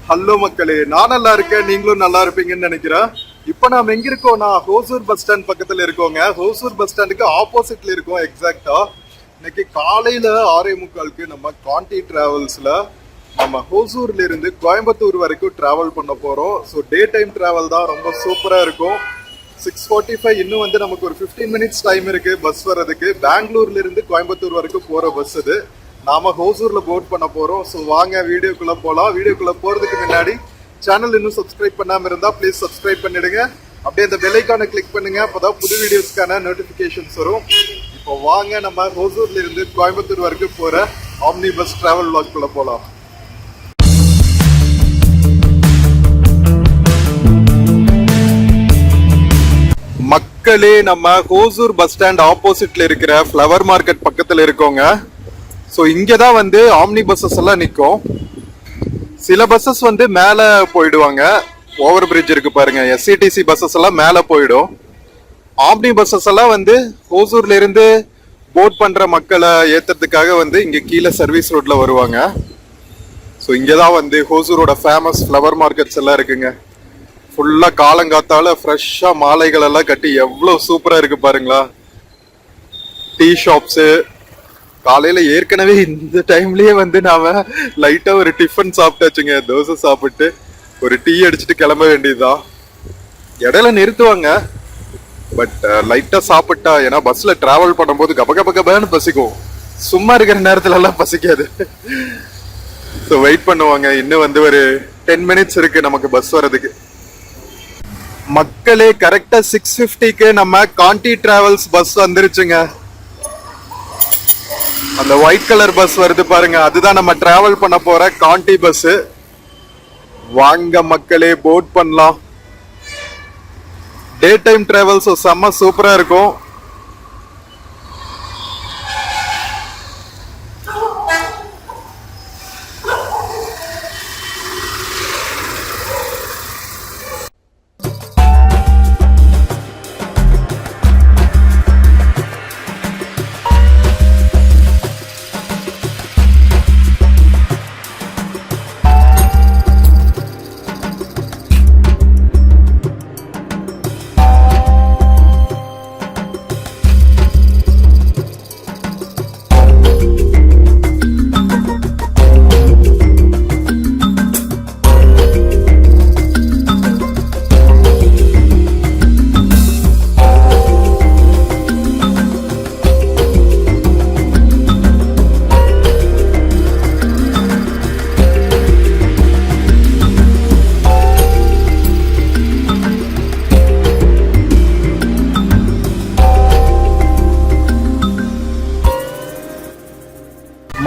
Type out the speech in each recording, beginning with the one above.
Hello மக்களே, நான் நல்லா இருக்கேன், நீங்களும் நல்லா இருப்பீங்கன்னு நினைக்கிறேன். இப்போ நாம எங்க இருக்கோம்னா ஹோசூர் பஸ் ஸ்டாண்ட் பக்கத்துல இருக்கோங்க. ஹோசூர் பஸ் ஸ்டாண்டுக்கு ஆப்போசிட்ல இருக்கோம் எக்ஸாக்டா. இன்னைக்கு காலையில 6:45 நம்ம காண்டி டிராவல்ஸ்ல நம்ம ஹோசூர்ல இருந்து கோயம்புத்தூர் வரைக்கும் டிராவல் பண்ண போறோம். ஸோ டே டைம் டிராவல் தான், ரொம்ப சூப்பரா இருக்கும். 6:45 இன்னும் வந்து நமக்கு ஒரு 15 மினிட்ஸ் டைம் இருக்கு பஸ் வர்றதுக்கு. பெங்களூர்ல இருந்து கோயம்புத்தூர் வரைக்கும் போற பஸ் இது. நாம ஹோசூர்ல போர்ட் பண்ண போறோம். ஸோ வாங்க வீடியோக்குள்ள போலாம். வீடியோக்குள்ள போறதுக்கு முன்னாடி சேனல் இன்னும் சப்ஸ்கிரைப் பண்ணாம இருந்தா ப்ளீஸ் சப்ஸ்கிரைப் பண்ணிடுங்க. அப்படியே அந்த பெல் ஐகானை கிளிக் பண்ணுங்க, அப்பதான் புது வீடியோஸ்க்கான நோட்டிபிகேஷன்ஸ் வரும். இப்போ வாங்க நம்ம ஹோசூர்ல இருந்து கோயம்புத்தூர் வரைக்கும் போற ஆம்னி பஸ் டிராவல் வ்ளாக்குள்ள போலாம். மக்களே, நம்ம ஹோசூர் பஸ் ஸ்டாண்ட் ஆப்போசிட்ல இருக்கிற ஃப்ளவர் மார்க்கெட் பக்கத்துல இருக்கோங்க. ஸோ இங்கே தான் வந்து ஆம்னி பஸ்ஸஸ் எல்லாம் நிற்கும். சில பஸ்ஸஸ் வந்து மேலே போயிடுவாங்க, ஓவர் பிரிட்ஜ் இருக்கு பாருங்க, எஸ்சிடிசி பஸ்ஸஸ் எல்லாம் மேலே போயிடும். ஆம்னி பஸ்ஸஸ் எல்லாம் வந்து ஹோசூர்ல இருந்து போட் பண்ற மக்களை ஏத்துறதுக்காக வந்து இங்க கீழே சர்வீஸ் ரோட்ல வருவாங்க. ஸோ இங்கே தான் வந்து ஹோசூரோட ஃபேமஸ் ஃப்ளவர் மார்க்கெட்ஸ் எல்லாம் இருக்குங்க. ஃபுல்லா காலங்காத்தால ஃப்ரெஷ்ஷா மாலைகள் எல்லாம் கட்டி எவ்வளோ சூப்பரா இருக்கு பாருங்களா. டீ ஷாப்ஸு காலையில ஏற்கனவே இந்த டைம்லயே வந்து நாம லைட்டா ஒரு டிஃபன் சாப்பிட்டாச்சுங்க. தோசை சாப்பிட்டு ஒரு டீ அடிச்சுட்டு கிளம்ப வேண்டியதுதான். இடையில நிறுத்துவாங்க, பட் லைட்டா சாப்பிட்டா, ஏன்னா பஸ்ல டிராவல் பண்ணும்போது கபகபகபான்னு பசிக்கும். சும்மா இருக்கிற நேரத்துல எல்லாம் பசிக்காது. ஸோ வெயிட் பண்ணுவாங்க. இன்னும் வந்து ஒரு 10 மினிட்ஸ் இருக்கு நமக்கு பஸ் வர்றதுக்கு. மக்களே, கரெக்டா 6:50க்கு நம்ம காண்டி டிராவல்ஸ் பஸ் வந்துருச்சுங்க. அந்த ஒயிட் கலர் பஸ் வருது பாருங்க, அதுதான் நம்ம டிராவல் பண்ண போற காண்டி பஸ். வாங்க மக்களே, போட் பண்ணலாம். டே டைம் டிராவல்ஸ் செம்ம சூப்பரா இருக்கும்.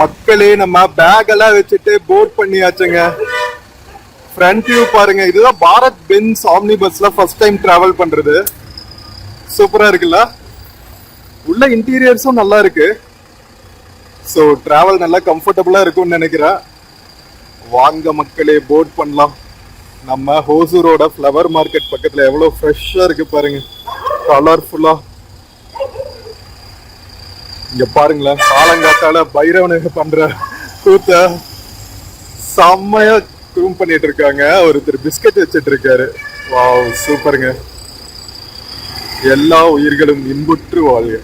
மக்களே, நம்ம பேக் எல்லாம் வச்சுட்டு போட் பண்ணியாச்சுங்க. ஃப்ரண்ட் வியூ பாருங்க, இதுதான் பாரத் பென்ஸ் ஆம்னி பஸ்ல ஃபர்ஸ்ட் டைம் டிராவல் பண்றது. சூப்பரா இருக்குல்ல. உள்ள இன்டீரியர்ஸும் நல்லா இருக்கு. ஸோ டிராவல் நல்லா கம்ஃபர்டபுளா இருக்கும்னு நினைக்கிறேன். வாங்க மக்களே, போட் பண்ணலாம். நம்ம ஹோசூரோட ஃப்ளவர் மார்க்கெட் பக்கத்துல எவ்வளவு ஃப்ரெஷ்ஷா இருக்கு பாருங்க, கலர்ஃபுல்லா. இங்க பாருங்களேன், காலங்காத்தால பைரவனுக்கு பண்ற கூத்த செம்மையா க்ரூம் பண்ணிட்டு இருக்காங்க. ஒருத்தர் பிஸ்கட் வச்சிட்டு இருக்காரு. வாவ், சூப்பருங்க. எல்லா உயிர்களும் இன்புற்று வாழ்க.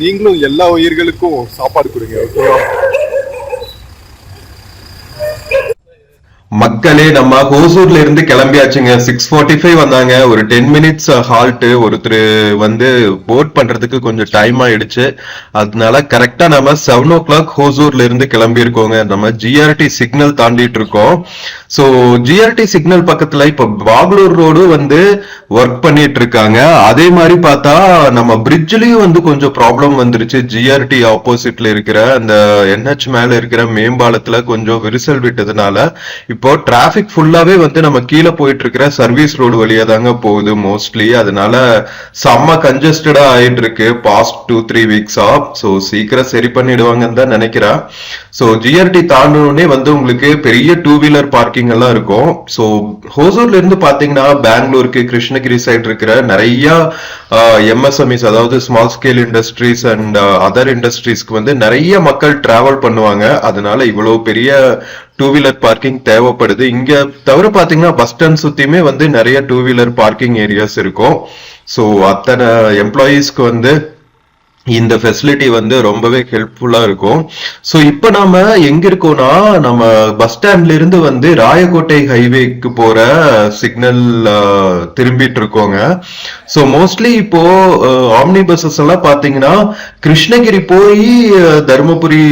நீங்களும் எல்லா உயிர்களுக்கும் சாப்பாடு கொடுங்க, ஓகேவா? மக்களே, நம்ம ஹோசூர்ல இருந்து கிளம்பியாச்சுங்க. 6:45 வந்தாங்க. ஒரு 10 மினிட்ஸ் ஹால்ட். ஒருத்தர் வந்து போட் பண்றதுக்கு கொஞ்சம் டைம் ஆயிடுச்சு. அதனால கரெக்டா நம்ம 7 o'clock ஹோசூர்ல இருந்து கிளம்பி இருக்கோங்க. நம்ம ஜிஆர்டி சிக்னல் தாண்டிட்டு இருக்கோம். சோ ஜிஆர்டி சிக்னல் பக்கத்துல இப்ப பாகலூர் ரோடு வந்து ஒர்க் பண்ணிட்டு இருக்காங்க. அதே மாதிரி பார்த்தா நம்ம பிரிட்ஜ்லயும் வந்து கொஞ்சம் ப்ராப்ளம் வந்துருச்சு. ஜிஆர்டி ஆப்போசிட்ல இருக்கிற அந்த NH மேல இருக்கிற மேம்பாலத்துல கொஞ்சம் விரிசல் விட்டதுனால இப்போ டிராபிக் ஃபுல்லாவே வந்து நம்ம கீழே போயிட்டு இருக்கிற சர்வீஸ் ரோடு வழியா தாங்க போகுது மோஸ்ட்லி. அதனால செம்ம கன்ஜஸ்டடா ஆயிட்டு இருக்கு பாஸ்ட் 2-3 வீக்ஸா. சோ சீக்கிரம் சரி பண்ணிடுவாங்கன்னு தான் நினைக்கிறேன். சோ ஜிஆர்டி தாண்டனே வந்து உங்களுக்கு பெரிய 2 வீலர் பார்க்கிங் எல்லாம் இருக்கும். சோ ஹோசூர்ல இருந்து பாத்தீங்கன்னா பெங்களூருக்கு கிருஷ்ணகிரி சைடு இருக்கிற நிறைய MSMEs, அதாவது small scale industries and other இண்டஸ்ட்ரீஸ்க்கு வந்து நிறைய மக்கள் டிராவல் பண்ணுவாங்க. அதனால இவ்வளவு பெரிய டூ வீலர் பார்க்கிங் தேவைப்படுது. இங்க தவிர பாத்தீங்கன்னா பஸ் ஸ்டாண்ட் சுத்தியுமே வந்து நிறைய டூ வீலர் பார்க்கிங் ஏரியாஸ் இருக்கும். ஸோ அத்தனை எம்ப்ளாயீஸ்க்கு வந்து இந்த ஃபெசிலிட்டி வந்து ரொம்பவே ஹெல்ப்ஃபுல்லா இருக்கும். ஸோ இப்போ நாம எங்க இருக்கோம்னா, நம்ம பஸ் ஸ்டாண்ட்ல இருந்து வந்து ராயக்கோட்டை ஹைவேக்கு போற சிக்னல் திரும்பிட்டு இருக்கோங்க. ஸோ மோஸ்ட்லி இப்போ ஆம்னி பஸ்ஸஸ் எல்லாம் பாத்தீங்கன்னா கிருஷ்ணகிரி போய் தருமபுரி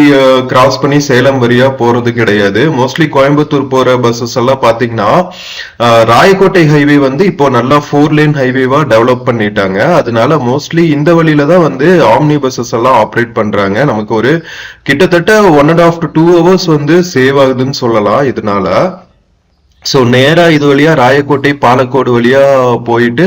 கிராஸ் பண்ணி சேலம் வழியா போறது கிடையாது. மோஸ்ட்லி கோயம்புத்தூர் போற பஸ்ஸஸ் எல்லாம் பாத்தீங்கன்னா ராயக்கோட்டை ஹைவே வந்து இப்போ நல்லா 4 லேன் ஹைவேவா டெவலப் பண்ணிட்டாங்க. அதனால மோஸ்ட்லி இந்த வழியில தான் வந்து ஆம்னி பஸ்ஸஸ் எல்லாம் ஆப்ரேட் பண்றாங்க. நமக்கு ஒரு கிட்டத்தட்ட 1.5 to 2 hours வந்து சேவ் ஆகுதுன்னு சொல்லலாம் இதனால. ஸோ நேரா இது வழியா ராயக்கோட்டை பாலக்கோடு வழியா போயிட்டு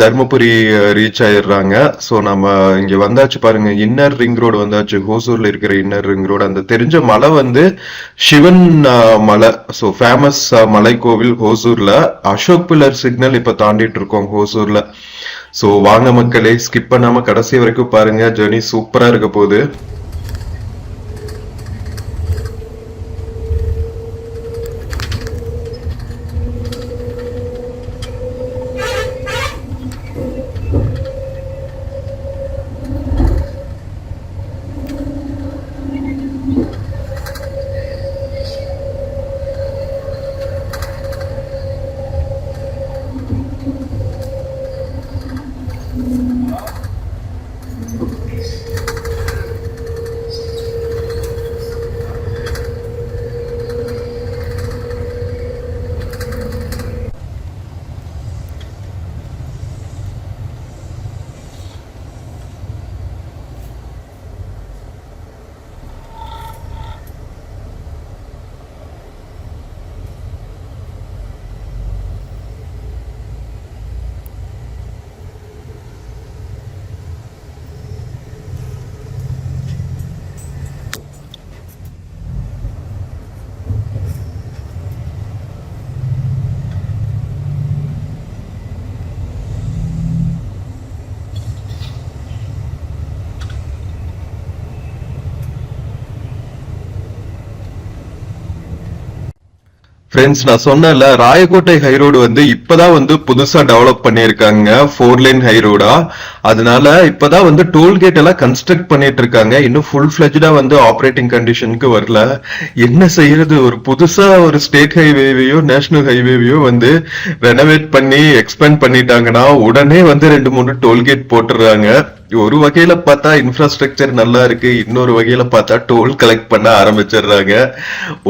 தர்மபுரி ரீச் ஆயிடுறாங்க. ஸோ நம்ம இங்க வந்தாச்சு பாருங்க, இன்னர் ரிங் ரோடு வந்தாச்சு. ஹோசூர்ல இருக்கிற இன்னர் ரிங் ரோடு, அந்த தெரிஞ்ச மலை வந்து சிவன் மலை. ஸோ ஃபேமஸ் மலை கோவில் ஹோசூர்ல. அசோக் பில்லர் சிக்னல் இப்ப தாண்டிட்டு இருக்கோம் ஹோசூர்ல. ஸோ வாங்க மக்களே, ஸ்கிப் பண்ணாம கடைசி வரைக்கும் பாருங்க, ஜெர்னி சூப்பரா இருக்க போகுது. ஃப்ரெண்ட்ஸ், நான் சொன்னேன்ல ராயக்கோட்டை ஹை ரோடு வந்து இப்பதான் வந்து புதுசா டெவலப் பண்ணிருக்காங்க 4 லேன் ஹை ரோடா. அதனால இப்பதான் வந்து டோல்கேட் எல்லாம் கன்ஸ்ட்ரக்ட் பண்ணிட்டு இருக்காங்க. இன்னும் ஃபுல் ஃபிளெஜ்டா வந்து ஆப்ரேட்டிங் கண்டிஷனுக்கு வரல. என்ன செய்யறது, ஒரு புதுசா ஒரு ஸ்டேட் ஹைவேவையோ நேஷனல் ஹைவேவையோ வந்து ரெனோவேட் பண்ணி எக்ஸ்பேண்ட் பண்ணிட்டாங்கன்னா உடனே வந்து 2-3 டோல்கேட் போட்டுறாங்க. ஒரு வகையில பார்த்தா இன்ஃப்ராஸ்ட்ரக்சர் நல்லா இருக்கு, இன்னொரு வகையில பார்த்தா டோல் கலெக்ட் பண்ண ஆரம்பிச்சிடுறாங்க.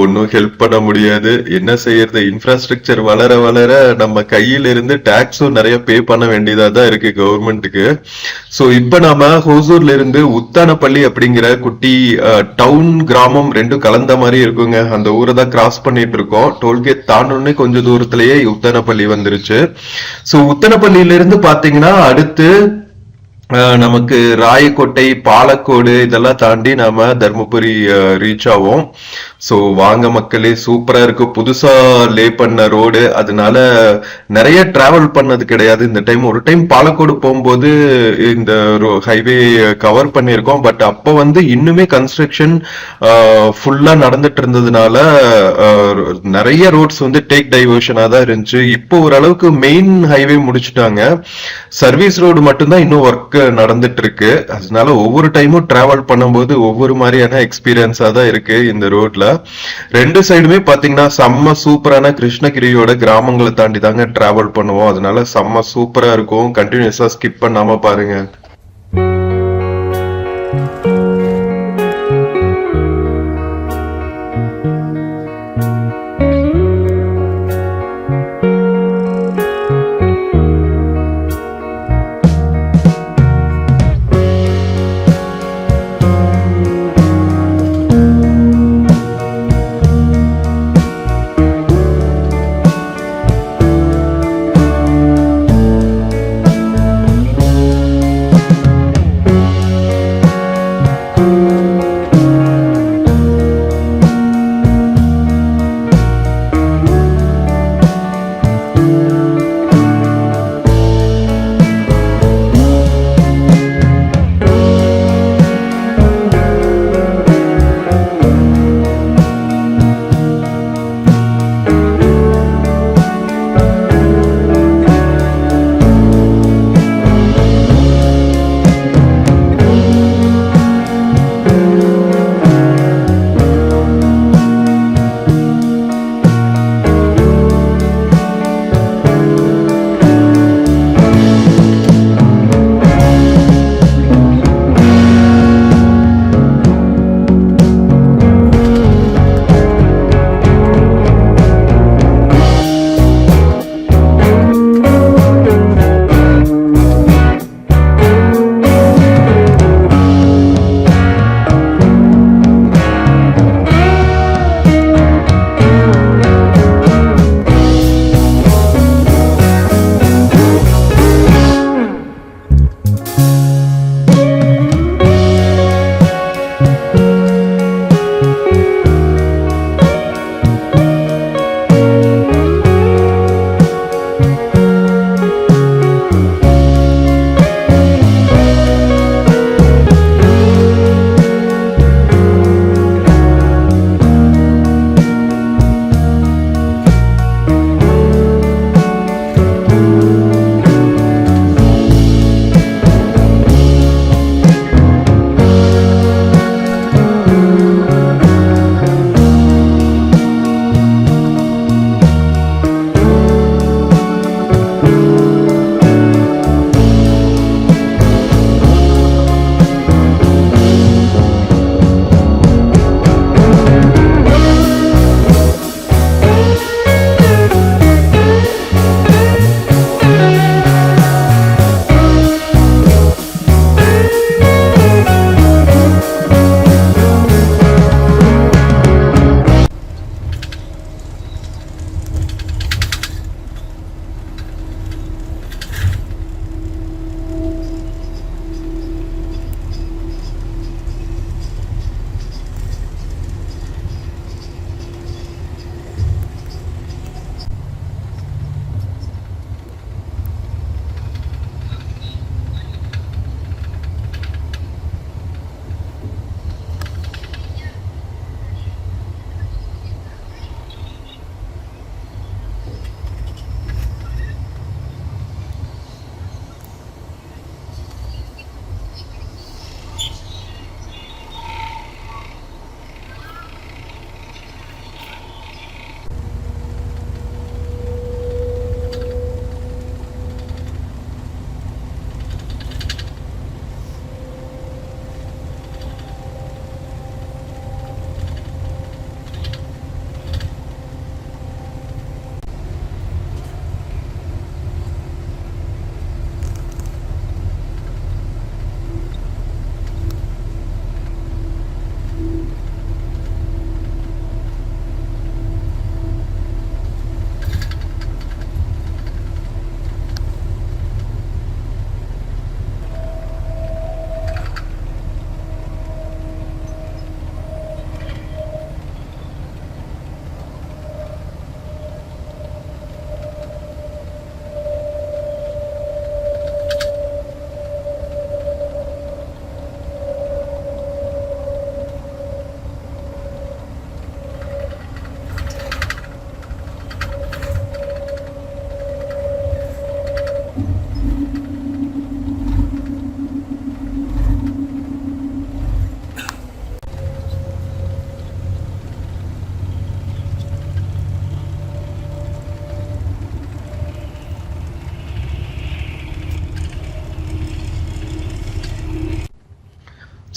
ஒன்னும் ஹெல்ப் பண்ண முடியாது. என்ன செய்யறது, இன்ஃப்ராஸ்ட்ரக்சர் வளர வளர நம்ம கையில இருந்து டாக்ஸும் நிறைய பே பண்ண வேண்டியதா தான் இருக்கு கவர்மெண்ட்டுக்கு. சோ இப்ப நாம ஹோசூர்ல இருந்து உத்தானப்பள்ளி அப்படிங்கிற குட்டி டவுன் கிராமம் ரெண்டும் கலந்த மாதிரி இருக்குங்க. அந்த ஊரை தான் கிராஸ் பண்ணிட்டு இருக்கோம். டோல்கேட் தாண்டோன்னே கொஞ்ச தூரத்திலேயே உத்தானப்பள்ளி வந்துருச்சு. சோ உத்தனப்பள்ளியில இருந்து பாத்தீங்கன்னா அடுத்து நமக்கு ராயக்கோட்டை பாலக்கோடு இதெல்லாம் தாண்டி நாம தர்மபுரி ரீச் ஆவோம். சோ வாங்க மக்களே, சூப்பரா இருக்கு. புதுசா லே பண்ண ரோடு, அதனால நிறைய டிராவல் பண்ணது கிடையாது இந்த டைம். ஒரு டைம் பாலக்கோடு போகும்போது இந்த ஹைவே கவர் பண்ணிருக்கோம். பட் அப்ப வந்து இன்னுமே கன்ஸ்ட்ரக்ஷன் ஃபுல்லா நடந்துட்டு இருந்ததுனால நிறைய ரோட்ஸ் வந்து டேக் டைவர்ஷனா தான் இருந்துச்சு. இப்போ ஓரளவுக்கு மெயின் ஹைவே முடிச்சுட்டாங்க. சர்வீஸ் ரோடு மட்டும்தான் இன்னும் ஒர்க் நடந்துட்டு இருக்கு. அதனால ஒவ்வொரு டைமும் டிராவல் பண்ணும்போது ஒவ்வொரு மாதிரியான எக்ஸ்பீரியன்ஸா தான் இருக்கு இந்த ரோட்ல. ரெண்டு சைடுமே பாத்தீங்கன்னா செம்ம சூப்பரான கிருஷ்ணகிரியோட கிராமங்களை தாண்டி தாங்க டிராவல் பண்ணுவோம். அதனால செம்ம சூப்பரா இருக்கும். கண்டினியூஸா ஸ்கிப் பண்ணாம பாருங்க.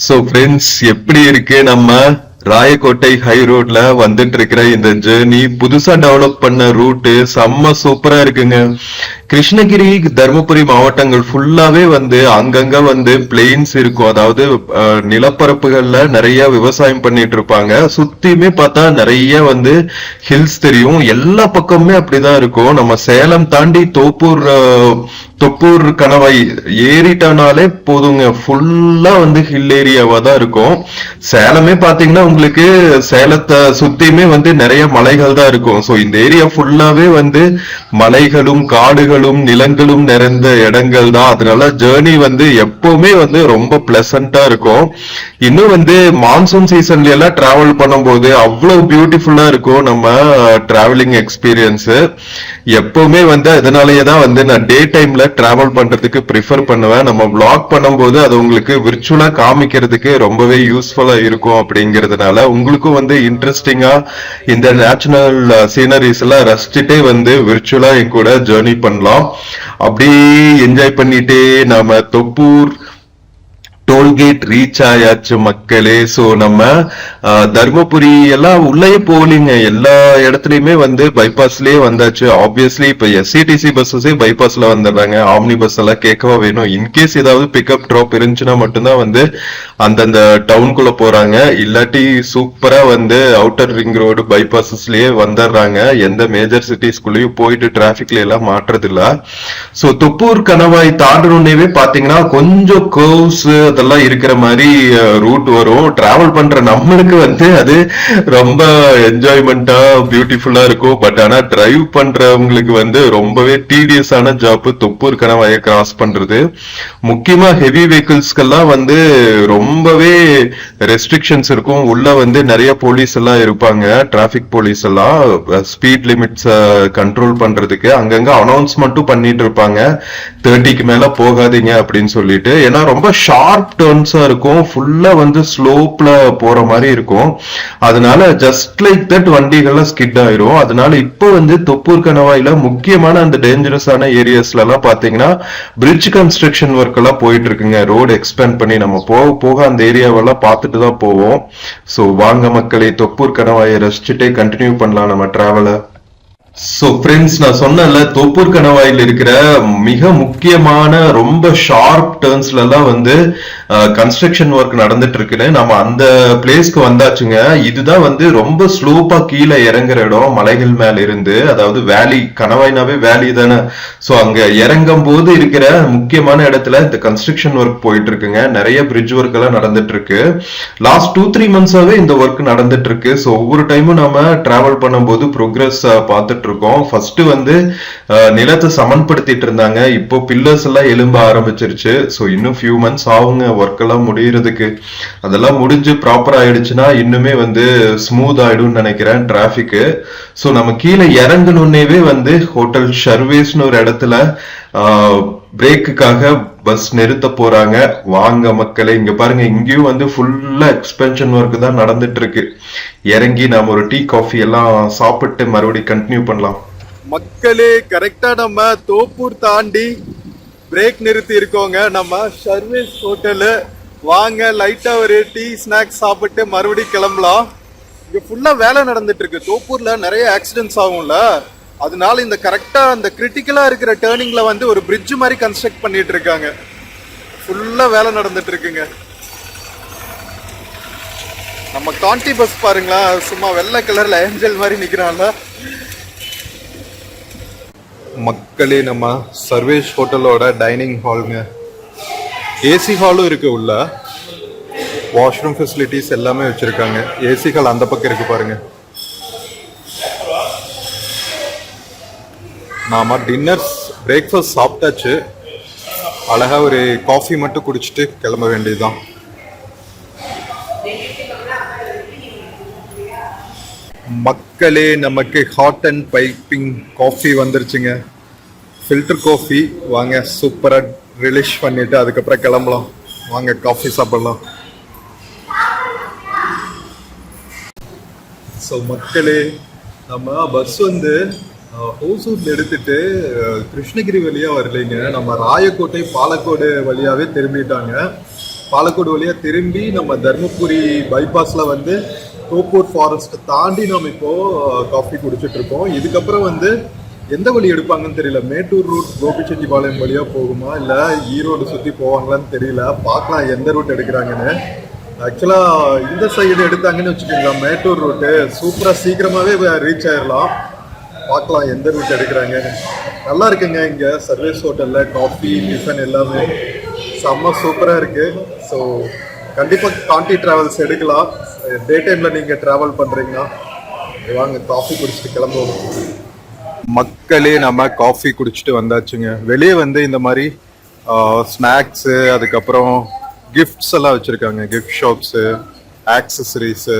சோ ஃப்ரெண்ட்ஸ், எப்படி இருக்கு நம்ம ராயக்கோட்டை ஹை ரோட்ல வந்துட்டு இருக்கிற இந்த ஜேர்னி? புதுசா டெவலப் பண்ண ரூட் செம்ம சூப்பரா இருக்குங்க. கிருஷ்ணகிரி, தர்மபுரி மாவட்டங்கள் ஃபுல்லாவே வந்து அங்கங்க வந்து பிளெயின்ஸ் இருக்கும். அதாவது நிலப்பரப்புகள்ல நிறைய விவசாயம் பண்ணிட்டு இருப்பாங்க. சுத்தியுமே பார்த்தா நிறைய வந்து ஹில்ஸ் தெரியும். எல்லா பக்கமுமே அப்படிதான் இருக்கும். நம்ம சேலம் தாண்டி தொப்பூர் கணவாய் ஏறிட்டனாலே போதுங்க, ஃபுல்லா வந்து ஹில் ஏரியாவா தான் இருக்கும். சேலமே பாத்தீங்கன்னா உங்களுக்கு சேலத்தை சுத்தியுமே வந்து நிறைய மலைகள் தான் இருக்கும். சோ இந்த ஏரியா ஃபுல்லாவே வந்து மலைகளும் காடுகளும் நிலங்களும் நிறைந்த இடங்கள் தான். அதனால ஜேர்னி வந்து எப்பவுமே வந்து ரொம்ப பிளசண்டா இருக்கும். இன்னும் வந்து மான்சூன் சீசன்ல எல்லாம் டிராவல் பண்ணும்போது அவ்வளவு பியூட்டிஃபுல்லா இருக்கும் நம்ம டிராவலிங் எக்ஸ்பீரியன்ஸ். எப்பவுமே வந்து அதனாலயே தான் வந்து நான் டே டைம்ல டிராவல் பண்றதுக்கு ப்ரிஃபர் பண்ணுவேன். நம்ம vlog பண்ணும்போது அது உங்களுக்கு விர்ச்சுவலா காமிக்கிறதுக்கு ரொம்பவே யூஸ்ஃபுல்லா இருக்கும். அப்படிங்கிறதுனால உங்களுக்கும் வந்து இன்ட்ரெஸ்டிங்கா இந்த நேச்சுரல் சீனரிஸ் எல்லாம் ரசிச்சுட்டே வந்து விர்ச்சுவலா என் கூட ஜேர்னி பண்ணலாம். அப்படியே என்ஜாய் பண்ணிட்டே நாம தொப்பூர் டோல்கேட் ரீச் ஆயாச்சு மக்களே. சோ நம்ம தர்மபுரி எல்லாம் உள்ளே போகலீங்க, எல்லா இடத்துலயுமே வந்து பைபாஸ்லயே வந்தாச்சு. ஆப்வியஸ்லி இப்ப எஸ்சிடிசி பஸ்ஸஸே பைபாஸ்ல வந்துடுறாங்க. ஆம்னி பஸ் எல்லாம் கேட்கவா வேணும்? இன்கேஸ் ஏதாவது பிக்கப் ட்ராப் இருந்துச்சுன்னா மட்டும்தான் வந்து அந்தந்த டவுனுக்குள்ள போறாங்க. இல்லாட்டி சூப்பரா வந்து அவுட்டர் ரிங் ரோடு பைபாஸஸ்லயே வந்துடுறாங்க. எந்த மேஜர் சிட்டிஸ்குள்ளேயும் போயிட்டு டிராபிக்ல எல்லாம் மாற்றுறது இல்ல. சோ தொப்பூர் கணவாய் தாண்டனே பாத்தீங்கன்னா கொஞ்சம் கர்வ்ஸ் அதெல்லாம் இருக்கிற மாதிரி ரூட் வரும். டிராவல் பண்ற நம்மளுக்கு வந்து அது ரொம்ப என்ஜாய்மெண்டா பியூட்டிஃபுல்லா இருக்கும். பட் ஆனா டிரைவ் பண்றவங்களுக்கு வந்து ரொம்பவே டீடியஸான ஜாப் தொப்பூர் கணவாயை கிராஸ் பண்றது. முக்கியமா ஹெவி வெஹிக்கிள்ஸ்க்கெல்லாம் வந்து ரொம்பவே ரெஸ்ட்ரிக்ஷன்ஸ் இருக்கும். உள்ள வந்து நிறைய போலீஸ் எல்லாம் இருப்பாங்க, டிராபிக் போலீஸ் எல்லாம் ஸ்பீட் லிமிட்ஸ் கண்ட்ரோல் பண்றதுக்கு அங்கங்க அனௌன்ஸ்மெண்ட்டும் பண்ணிட்டு இருப்பாங்க, 30க்கு மேல போகாதீங்க அப்படின்னு சொல்லிட்டு. ஏன்னா ரொம்ப ஷார்ப் டர்ன்ஸா இருக்கும், ஃபுல்லா வந்து ஸ்லோப்ல போற மாதிரி இருக்கும். அதனால ஜஸ்ட் லைக் தட் வண்டிகள்லாம் ஸ்கிட் ஆயிரும். அதனால இப்போ வந்து தொப்பூர் கணவாயில முக்கியமான அந்த டேஞ்சரஸான ஏரியாஸ்ல எல்லாம் பாத்தீங்கன்னா பிரிட்ஜ் கன்ஸ்ட்ரக்ஷன் ஒர்க் எல்லாம் போயிட்டு இருக்குங்க. ரோடு எக்ஸ்பேண்ட் பண்ணி நம்ம போக போக அந்த ஏரியாவெல்லாம் பார்த்துட்டு தான் போவோம். சோ வாங்க மக்களே, தொப்பூர் கணவாயை ரசிச்சுட்டே கண்டினியூ பண்ணலாம் நம்ம டிராவலை. சோ ஃப்ரெண்ட்ஸ், நான் சொன்னல தொப்பூர் கணவாயில் இருக்கிற மிக முக்கியமான ரொம்ப ஷார்ப் டர்ன்ஸ்ல எல்லாம் வந்து கன்ஸ்ட்ரக்ஷன் ஒர்க் நடந்துட்டு இருக்குன்னு நம்ம அந்த பிளேஸ்க்கு வந்தாச்சுங்க. இதுதான் வந்து ரொம்ப ஸ்லோப்பா கீழே இறங்குற இடம் மலைகள் மேல இருந்து. அதாவது வேலி, கணவாய்னாவே வேலி தானே. சோ அங்க இறங்கும் போது இருக்கிற முக்கியமான இடத்துல இந்த கன்ஸ்ட்ரக்ஷன் ஒர்க் போயிட்டு இருக்குங்க. நிறைய பிரிட்ஜ் ஒர்க் எல்லாம் நடந்துட்டு இருக்கு. லாஸ்ட் 2-3 மந்த்ஸாவே இந்த ஒர்க் நடந்துட்டு இருக்கு. சோ ஒவ்வொரு டைமும் நம்ம டிராவல் பண்ணும்போது ப்ரோக்ரஸ் பார்த்துட்டு இருக்கோம். ஃபர்ஸ்ட் வந்து நிலத்தை சமன்படுத்திட்டு இருந்தாங்க, இப்போ பில்லர்ஸ் எல்லாம் எழும்ப ஆரம்பிச்சிருச்சு. சோ இன்னும் ஃபியூ மந்த்ஸ் ஆகுங்க ஒர்க் எல்லாம் முடியறதுக்கு. அதெல்லாம் முடிஞ்சு ப்ராப்பர் ஆயிடுச்சுன்னா இன்னுமே வந்து ஸ்மூத் ஆயிடும் நினைக்கிறேன் டிராபிக். சோ நம்ம கீழே இறங்கணுன்னேவே வந்து ஹோட்டல் ஷர்வேஸ்னு ஒரு இடத்துல பிரேக்குக்காக பஸ் நிறுத்த போறாங்க. வாங்க மக்களே, இங்க பாருங்க, இங்கேயும் வந்து ஃபுல்லா எக்ஸ்பென்ஷன் ஒர்க் தான் நடந்துட்டு இருக்கு. இறங்கி நாம ஒரு டீ காஃபி எல்லாம் சாப்பிட்டு மறுபடியும் கண்டினியூ பண்ணலாம். மக்களே, கரெக்டா நம்ம தோப்பூர் தாண்டி பிரேக் நிறுத்தி இருக்கோங்க. நம்ம சர்வீஸ் ஹோட்டலு. வாங்க லைட்டா ஒரு டீ ஸ்நாக்ஸ் சாப்பிட்டு மறுபடியும் கிளம்பலாம். இங்க ஃபுல்லா வேலை நடந்துட்டு இருக்கு. தோப்பூர்ல நிறைய ஆக்சிடென்ட்ஸ் ஆகும்ல, அதனால இந்த கரெக்டா அந்த கிரிட்டிக்கலா இருக்கிற டேர்னிங்ல வந்து ஒரு பிரிட்ஜ் மாதிரி கன்ஸ்ட்ரக்ட் பண்ணிட்டு இருக்காங்க. ஃபுல்லா வேலை நடந்துட்டு இருக்குங்க. நம்ம கான்டி பஸ் பாருங்களா, சும்மா வெள்ளை கலர்ல ஏஞ்சல் மாதிரி நிக்கிறான்ல. மக்களே, நம்ம சர்வேஷ் ஹோட்டலோட டைனிங் ஹாலுங்க. ஏசி ஹாலும் இருக்கு உள்ள. வாஷ்ரூம் ஃபெசிலிட்டிஸ் எல்லாமே வச்சிருக்காங்க. ஏசி ஹால் அந்த பக்கம் இருக்கு பாருங்க. நாம டின்னர்ஸ் பிரேக்ஃபாஸ்ட் சாப்பிட்டாச்சு. அழகா ஒரு காஃபி மட்டும் குடிச்சிட்டு கிளம்ப வேண்டியதுதான். மக்களே, நமக்கு ஹாட் அண்ட் பைப்பிங் காஃபி வந்துருச்சுங்க. Filter coffee. வாங்க சூப்பரா ரிலீஷ் பண்ணிட்டு அதுக்கப்புறம் கிளம்பலாம். வாங்க காஃபி சாப்பிடலாம். ஸோ மக்களே, நம்ம பஸ் வந்து ஹோசூர்ல எடுத்துட்டு கிருஷ்ணகிரி வழியா வரலைங்க. நம்ம ராயக்கோட்டை பாலக்கோடு வழியாவே திரும்பிட்டாங்க. பாலக்கோடு வழியா திரும்பி நம்ம தர்மபுரி பைபாஸ்ல வந்து தோப்பூர் ஃபாரஸ்ட் தாண்டி நம்ம இப்போ காஃபி குடிச்சிட்டு இருக்கோம். இதுக்கப்புறம் வந்து எந்த வழி எடுப்பாங்கன்னு தெரியல. மேட்டூர் ரூட் கோபிச்செட்டிப்பாளையம் வழியா போகுமா இல்ல ஈரோடு சுத்தி போவாங்களான்னு தெரியல. பார்க்கலாம் எந்த ரூட் எடுக்கிறாங்கன்னு. ஆக்சுவலா இந்த சைடு எடுத்தாங்கன்னு வச்சுக்கோங்களேன், மேட்டூர் ரூட்டு சூப்பரா சீக்கிரமாவே ரீச் ஆயிடலாம். பார்க்கலாம் எந்த ரூட் எடுக்கிறாங்கன்னு. நல்லா இருக்குங்க இங்க சர்வீஸ் ஹோட்டல்ல காஃபி டிஃபன் எல்லாமே செம்ம சூப்பரா இருக்கு. ஸோ கண்டிப்பா காண்டி டிராவல்ஸ் எடுக்கலாம். டே டைம்ல நீங்க டிராவல் பண்றீங்கன்னா வாங்க காஃபி குடிச்சிட்டு கிளம்புவோம். மக்களே நம்ம காஃபி குடிச்சிட்டு வந்தாச்சுங்க. வெளியே வந்து இந்த மாதிரி ஸ்நாக்ஸு, அதுக்கப்புறம் கிஃப்ட்ஸ் எல்லாம் வச்சுருக்காங்க. Gift shops, accessories,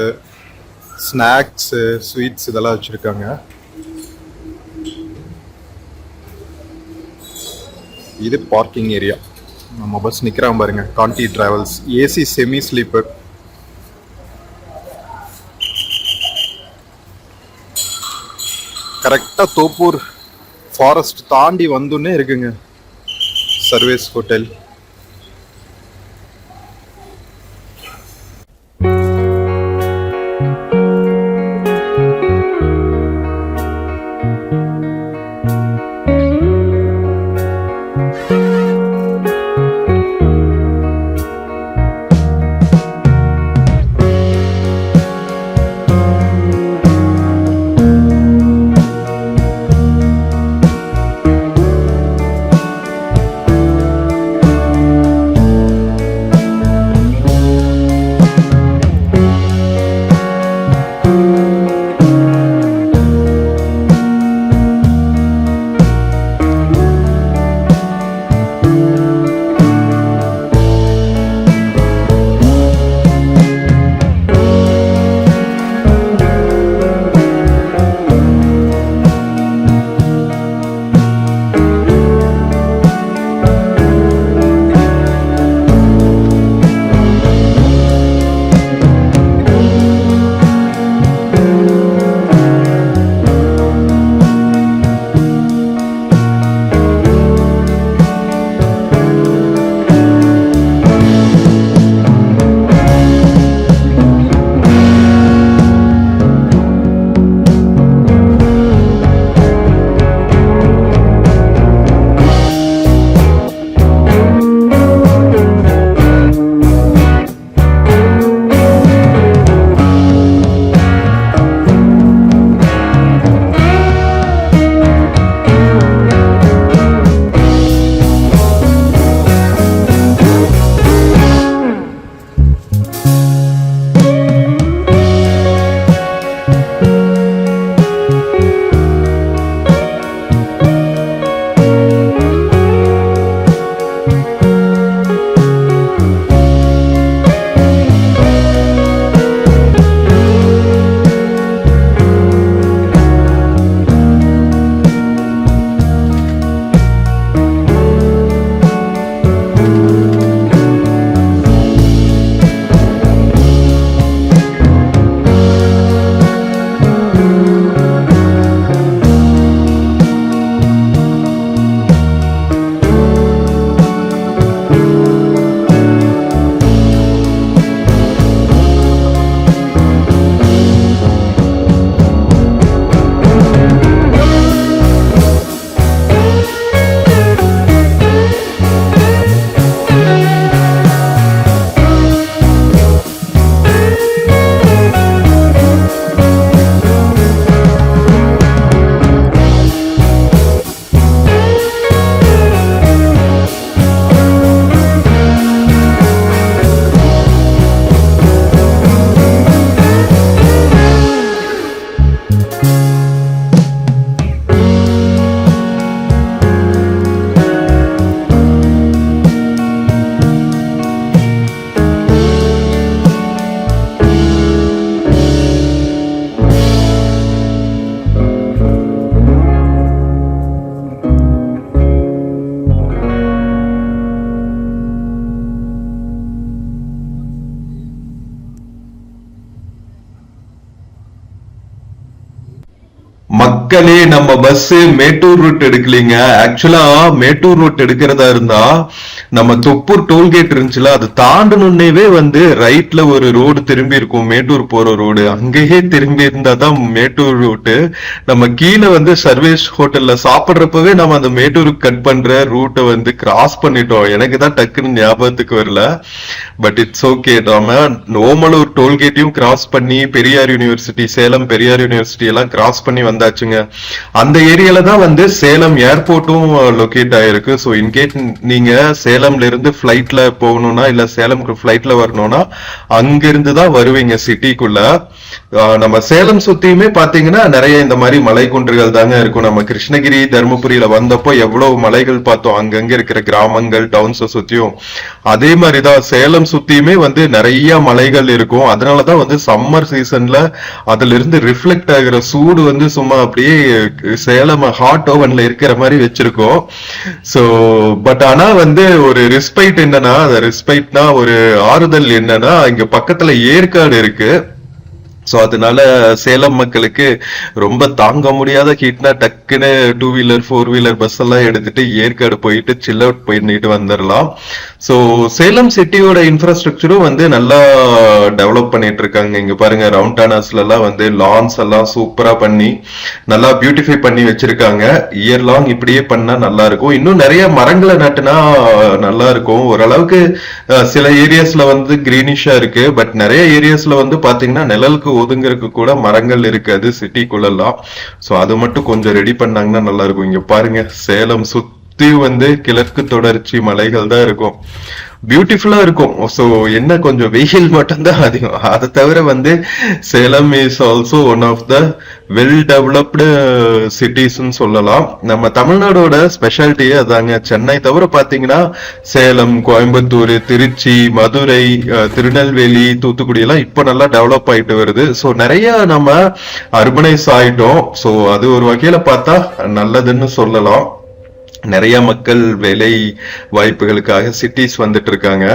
snacks, sweets இதெல்லாம் வச்சுருக்காங்க. இது பார்க்கிங் ஏரியா. நம்ம பஸ் நிற்கிறான் பாருங்க, காண்டி டிராவல்ஸ் ஏசி செமி ஸ்லீப்பர். கரெக்டாக தோப்பூர் ஃபாரஸ்ட் தாண்டி வந்துன்னே இருக்குங்க சர்வீஸ் ஹோட்டல். மக்களே நம்ம பஸ் மேட்டூர் ரூட் எடுக்கலீங்க. ஆக்சுவலா மேட்டூர் ரூட் எடுக்கிறதா இருந்தா நம்ம தொப்பூர் டோல்கேட் இருந்துச்சுல, அது தாண்டணுன்னேவே வந்து ரைட்ல ஒரு ரோடு திரும்பி இருக்கும், மேட்டூர் போற ரோடு. அங்கேயே திரும்பி இருந்தா தான் மேட்டூர் ரூட்டு. நம்ம கீழே வந்து சர்வீஸ் ஹோட்டல்ல சாப்பிடுறப்பவே நம்ம அந்த மேட்டூருக்கு கட் பண்ற ரூட்டை வந்து கிராஸ் பண்ணிட்டோம். எனக்கு தான் டக்குன்னு ஞாபகத்துக்கு வரல. But it's okay. நாம ஓமலூர் டோல்கேட்டையும் கிராஸ் பண்ணி பெரியார் யூனிவர்சிட்டி, சேலம் பெரியார் யூனிவர்சிட்டி எல்லாம் கிராஸ் பண்ணி வந்தாச்சுங்க. அந்த ஏரியால தான் வந்து சேலம் ஏர்போர்ட்டும் லொகேட் ஆயிருக்கு. ஸோ இன்கேஸ் நீங்க சேலம்ல இருந்து பிளைட்ல போகணும்னா இல்ல சேலம்க்கு பிளைட்ல வரணும்னா அங்கிருந்து தான் வருவீங்க சிட்டிக்குள்ள. நம்ம சேலம் சுத்தியுமே பாத்தீங்கன்னா நிறைய இந்த மாதிரி மலை குன்றுகள் தாங்க இருக்கும். நம்ம கிருஷ்ணகிரி தர்மபுரியில வந்தப்போ எவ்வளவு மலைகள் பார்த்தோம், அங்கங்க இருக்கிற கிராமங்கள் டவுன்ஸை சுத்தியும். அதே மாதிரிதான் சேலம் சுத்தியுமே வந்து நிறைய மலைகள் இருக்கும். அதனாலதான் வந்து சம்மர் சீசன்ல அதுல இருந்து ரிஃப்ளெக்ட் ஆகிற சூடு வந்து சும்மா அப்படியே சேலம் ஹாட் ஓவன்ல இருக்கிற மாதிரி வச்சிருக்கோம். சோ பட் ஆனா வந்து ஒரு ரெஸ்பைட் என்னன்னா, ரெஸ்பைட்னா ஒரு ஆறுதல் என்னன்னா, இங்க பக்கத்துல ஏற்காடு இருக்கு. சோ அதனால சேலம் மக்களுக்கு ரொம்ப தாங்க முடியாத ஹீட்னா டக்குன்னு 2 வீலர் 4 வீலர் பஸ் எல்லாம் எடுத்துட்டு ஏற்காடு போயிட்டு சில் அவுட் பண்ணிட்டு வந்துடலாம். சோ சேலம் சிட்டியோட இன்ஃப்ராஸ்ட்ரக்சரும் வந்து நல்லா டெவலப் பண்ணிட்டு இருக்காங்க. இங்க பாருங்க, ரவுண்டானாஸ்ல எல்லாம் வந்து லான்ஸ் எல்லாம் சூப்பரா பண்ணி நல்லா பியூட்டிஃபை பண்ணி வச்சிருக்காங்க. இயர் லாங் இப்படியே பண்ணா நல்லா இருக்கும். இன்னும் நிறைய மரங்களை நட்டுனா நல்லா இருக்கும். ஓரளவுக்கு சில ஏரியாஸ்ல வந்து கிரீனிஷா இருக்கு. பட் நிறைய ஏரியாஸ்ல வந்து பாத்தீங்கன்னா நிழலுக்கு ஒதுங்கறதுக்கு கூட மரங்கள் இருக்காது சிட்டிக்குள்ளலாம். சோ அது மட்டும் கொஞ்சம் ரெடி பண்ணாங்கன்னா நல்லா இருக்கும். இங்க பாருங்க, சேலம் சுத்தி வந்து கிழக்கு தொடர்ச்சி மலைகள் தான் இருக்கும். பியூட்டிஃபுல்லா இருக்கும். சோ என்ன கொஞ்சம் வெயில் மட்டும்தான் அதிகம். அதை தவிர வந்து Salem is also one of the well developed சிட்டிஸ்ன்னு சொல்லலாம். நம்ம தமிழ்நாடோட ஸ்பெஷாலிட்டியே அதாங்க. சென்னை தவிர பாத்தீங்கன்னா சேலம், கோயம்புத்தூர், திருச்சி, மதுரை, திருநெல்வேலி, தூத்துக்குடி எல்லாம் இப்ப நல்லா டெவலப் ஆயிட்டு வருது. சோ நிறைய நம்ம அர்பனைஸ் ஆயிட்டோம். சோ அது ஒரு வகையில பார்த்தா நல்லதுன்னு சொல்லலாம். நிறைய மக்கள் வேலை வாய்ப்புகளுக்காக சிட்டிஸ் வந்துட்டு இருக்காங்க.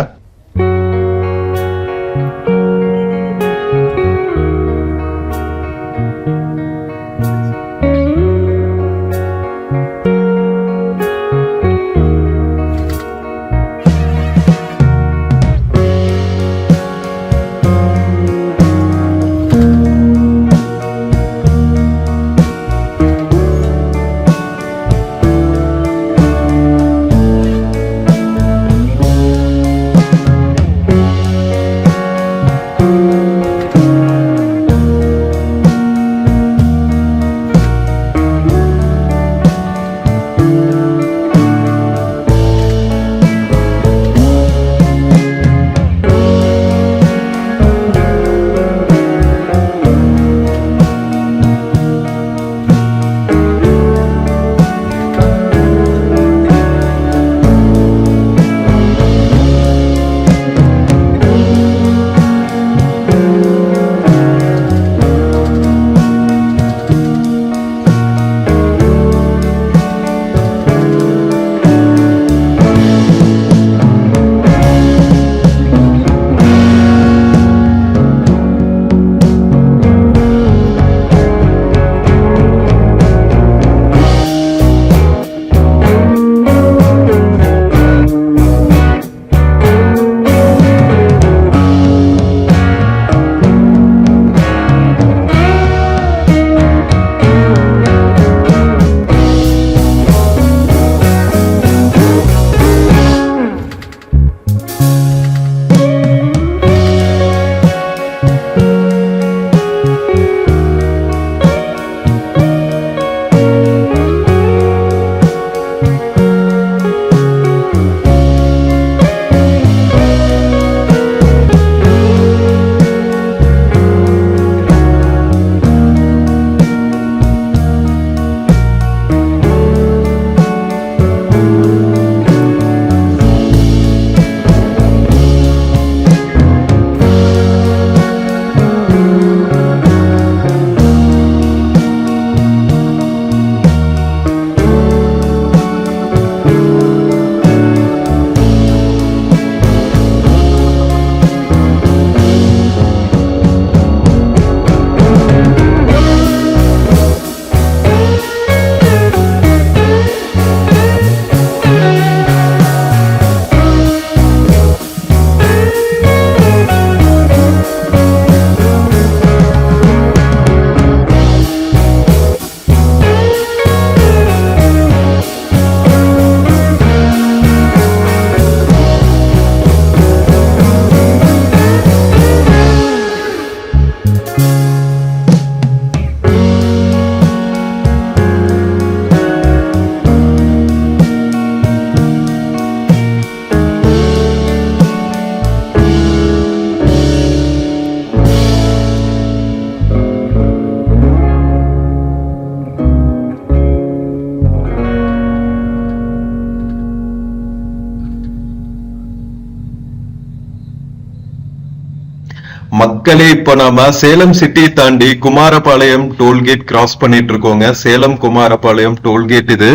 மக்களே இப்போ நாம சேலம் சிட்டி தாண்டி குமாரபாளையம் டோல்கேட் கிராஸ் பண்ணிட்டு இருக்கோங்க. சேலம் குமாரபாளையம் டோல்கேட் இது.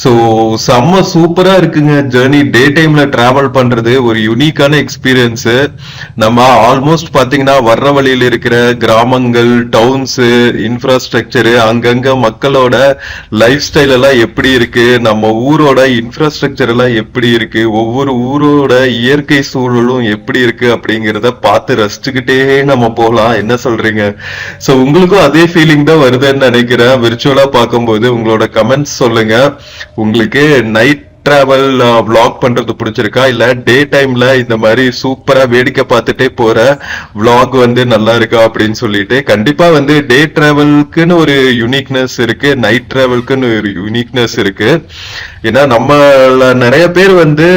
சோ செம்ம சூப்பரா இருக்குங்க ஜேர்னி. டே டைம்ல டிராவல் பண்றது ஒரு யூனிக்கான எக்ஸ்பீரியன்ஸ். நம்ம ஆல்மோஸ்ட் பாத்தீங்கன்னா வர்ற வழியில இருக்கிற கிராமங்கள், டவுன்ஸ், இன்ஃப்ராஸ்ட்ரக்சர், அங்கங்க மக்களோட லைஃப் ஸ்டைல் எல்லாம் எப்படி இருக்கு, நம்ம ஊரோட இன்ஃப்ராஸ்ட்ரக்சர் எல்லாம் எப்படி இருக்கு, ஒவ்வொரு ஊரோட இயற்கை சூழலும் எப்படி இருக்கு அப்படிங்கறத பார்த்து ரசிச்சுக்கிட்டே நம்ம போலாம். என்ன சொல்றீங்க? சோ உங்களுக்கும் அதே ஃபீலிங் தான் வருதுன்னு நினைக்கிறேன். விர்ச்சுவலா பார்க்கும்போது உங்களோட கமெண்ட்ஸ் சொல்லுங்க. உங்களுக்கு நைட் டிராவல் vlog பண்றது பிடிச்சிருக்கா, இல்ல டே டைம்ல இந்த மாதிரி சூப்பரா வேடிக்கை பார்த்துட்டே போற vlog வந்து நல்லா இருக்கா அப்படின்னு சொல்லிட்டு. கண்டிப்பா வந்து டே டிராவலுக்குன்னு ஒரு யூனிக்னஸ் இருக்கு, நைட் டிராவலுக்குன்னு ஒரு யூனிக்னஸ் இருக்கு. ஏன்னா நம்ம நிறைய பேர் வந்து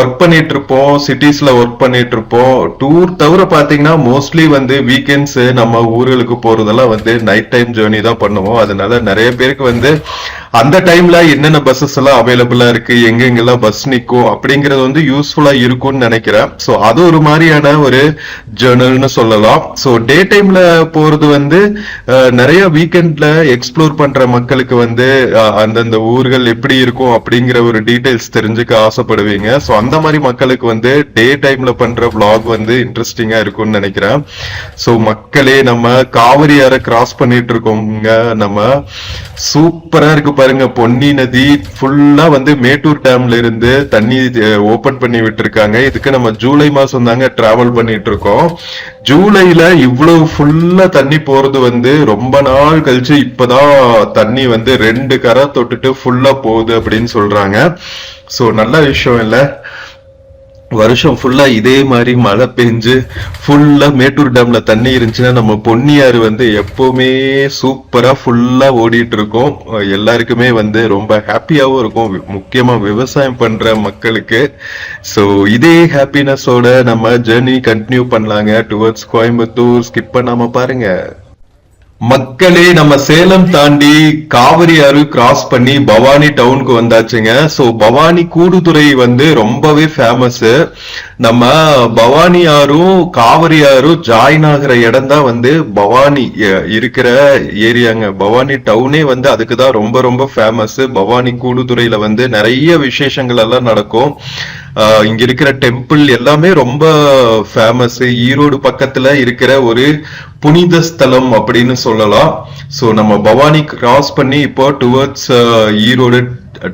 ஒர்க் பண்ணிட்டு இருப்போம், சிட்டிஸ்ல ஒர்க் பண்ணிட்டு இருப்போம். டூர் தவிர பாத்தீங்கன்னா மோஸ்ட்லி வந்து வீக்கெண்ட்ஸ் நம்ம ஊர்களுக்கு போறதெல்லாம் வந்து நைட் டைம் ஜேர்னி தான் பண்ணுவோம். அதனால நிறைய பேருக்கு வந்து அந்த டைம்ல என்னென்ன பஸ்ஸஸ் எல்லாம் அவைலபிளா இருக்கு, எங்கெங்கெல்லாம் பஸ் நிக்கும் அப்படிங்கறது வந்து யூஸ்ஃபுல்லா இருக்கும்னு நினைக்கிறேன். சோ அது ஒரு மாதிரியான ஒரு ஜேர்னல்னு சொல்லலாம். சோ டே டைம்ல போறது வந்து நிறைய வீக்கெண்ட்ல எக்ஸ்ப்ளோர் பண்ற மக்களுக்கு வந்து அந்தந்த ஊர்கள் எப்படி இருக்கும் அப்படிங்கிற ஒரு டீடைல்ஸ் தெரிஞ்சுக்க ஆசைப்படுவீங்க. சோ அந்த மாதிரி மக்களுக்கு வந்து டே டைம்ல பண்ற vlog வந்து இன்ட்ரெஸ்டிங்கா இருக்கும்னு நினைக்கிறேன். சோ மக்களே, நம்ம காவிரி ஆற கிராஸ் பண்ணிட்டு இருக்கோங்க. நம்ம சூப்பரா இருக்கு பாருங்க. பொன்னி நதி ஃபுல்லா வந்து மேட்டூர் டேம்ல இருந்து தண்ணி ஓபன் பண்ணி விட்டுருக்காங்க. இதுக்கு நம்ம ஜூலை மாசம் தாங்க டிராவல் பண்ணிட்டு இருக்கோம். ஜூலைல இவ்வளவு ஃபுல்லா தண்ணி போறது வந்து ரொம்ப நாள் கழிச்சு இப்பதான் தண்ணி வந்து 2 கரை தொட்டுட்டு ஃபுல்லா போகுது அப்படின்னு சொல்றாங்க. சோ நல்ல விஷயம் இல்ல? வருஷம் ஃபுல்லா இதே மாதிரி மழை பெஞ்சு ஃபுல்லா மேட்டூர் டேம்ல தண்ணி இருந்துச்சுன்னா நம்ம பொன்னியாறு வந்து எப்பவுமே சூப்பரா ஃபுல்லா ஓடிட்டு இருக்கும். எல்லாருக்குமே வந்து ரொம்ப ஹாப்பியாவும் இருக்கும், முக்கியமா விவசாயம் பண்ற மக்களுக்கு. சோ இதே ஹாப்பினஸோட நம்ம ஜேர்னி கண்டினியூ பண்ணலாங்க டுவர்ட்ஸ் கோயம்புத்தூர். ஸ்கிப் பண்ணாம பாருங்க. மக்களே, நம்ம சேலம் தாண்டி காவிரி ஆறு கிராஸ் பண்ணி பவானி டவுனுக்கு வந்தாச்சுங்க. சோ பவானி கூடுதுறை வந்து ரொம்பவே ஃபேமஸ். நம்ம பவானி ஆறும் காவிரி ஆறும் ஜாயின் ஆகிற இடம் தான் வந்து பவானி இருக்கிற ஏரியாங்க. பவானி டவுனே வந்து அதுக்குதான் ரொம்ப ரொம்ப ஃபேமஸ். பவானி கூடுதுறையில வந்து நிறைய விசேஷங்கள் எல்லாம் நடக்கும். இங்க இருக்கிற டெம்பிள் எல்லாமே ரொம்ப ஃபேமஸ். ஈரோடு பக்கத்துல இருக்கிற ஒரு புனித ஸ்தலம் அப்படின்னு சொல்லலாம். சோ நம்ம பவானி கிராஸ் பண்ணி இப்போ டுவர்ட்ஸ் ஈரோடு